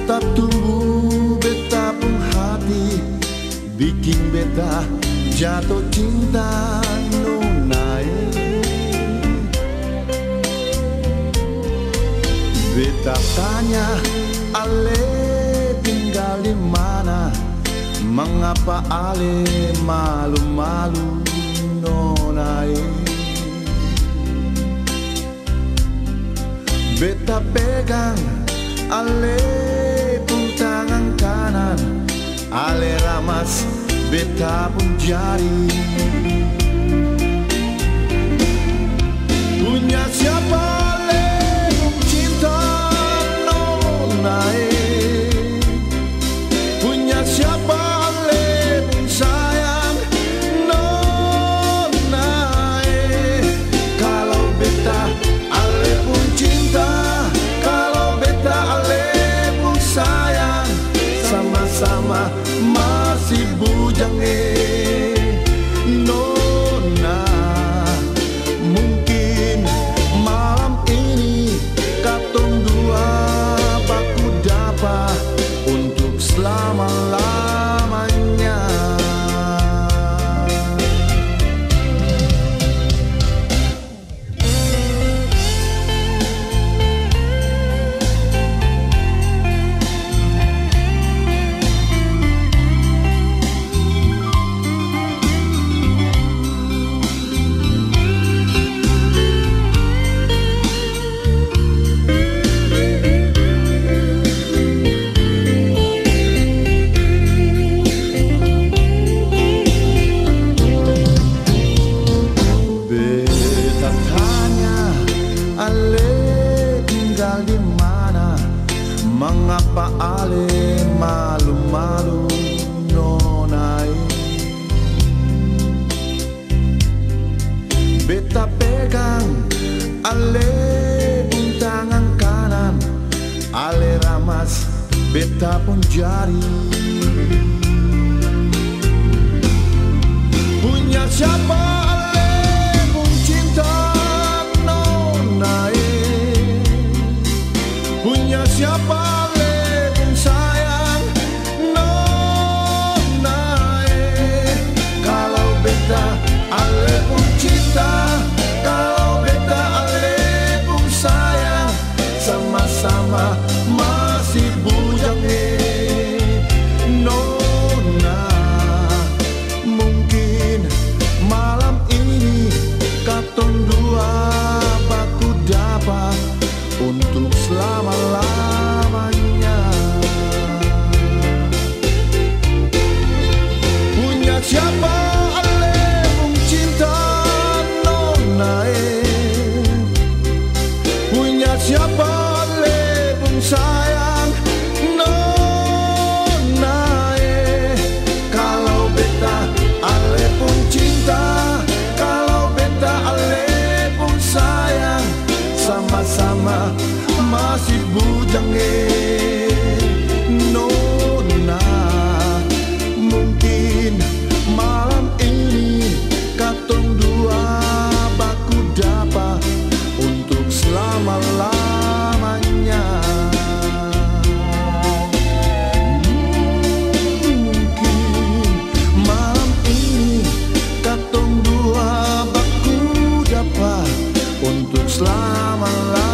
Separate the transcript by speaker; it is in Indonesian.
Speaker 1: beta tumbuh, beta pun hati, bikin beta jatuh cinta nonai. Beta tanya, ale tinggal di mana? Mengapa ale malu-malu nonai? Beta pegang ale pun tangan kanan, ale ramas beta pun jari. Punya siapa ale pun cinta nonai? Punya siapa ale pun sayang nonai? Kalau beta ale pun cinta, kalau beta ale pun sayang, sama-sama masih bujang nona. Mungkin malam ini katong dua baku dapat untuk selama-lamanya. Ale tinggal di mana? Mengapa ale malu-malu nonai? Beta pegang ale pun tangan kanan, ale ramas beta pun jari. Punya siapa ale pun cinta nonai? Punya siapa ale pun sayang nonai? Kalau beta ale pun cinta, kalau beta ale pun sayang, sama-sama masih bujang nona. Mungkin malam ini katong dua baku dapat untuk selama-lamanya. Punya siapa ale pun cinta nonai? Punya siapa ale pun sayang nonai? Kalau beta ale pun cinta, kalau beta ale pun sayang, sama-sama masih bujang nona. Mungkin malam ini katong dua baku dapat untuk selama-lamanya. Mungkin malam ini katong dua baku dapat untuk selama-lamanya.